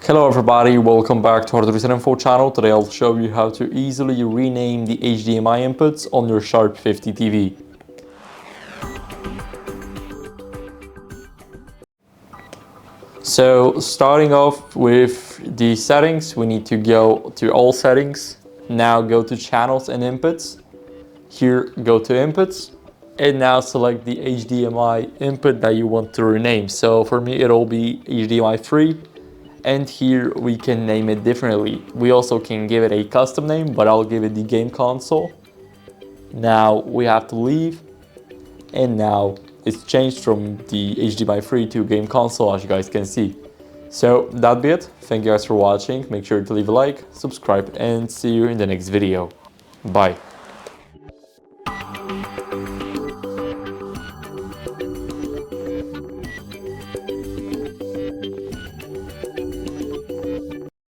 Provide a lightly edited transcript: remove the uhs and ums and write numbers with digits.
Hello everybody, welcome back to HardReset.Info channel. Today I'll show you how to easily rename the HDMI inputs on your Sharp 50 TV. So starting off with the settings, we need to go to all settings. Now go to channels and inputs. Here go to inputs and now select the HDMI input that you want to rename. So for me it'll be HDMI 3. And here we can name it differently. We also can give it a custom name, but I'll give it the game console. Now we have to leave, and now it's changed from the HDMI 3 to game console, as you guys can see. So that'd be it. Thank you guys for watching. Make sure to leave a like, subscribe, and see you in the next video. Bye.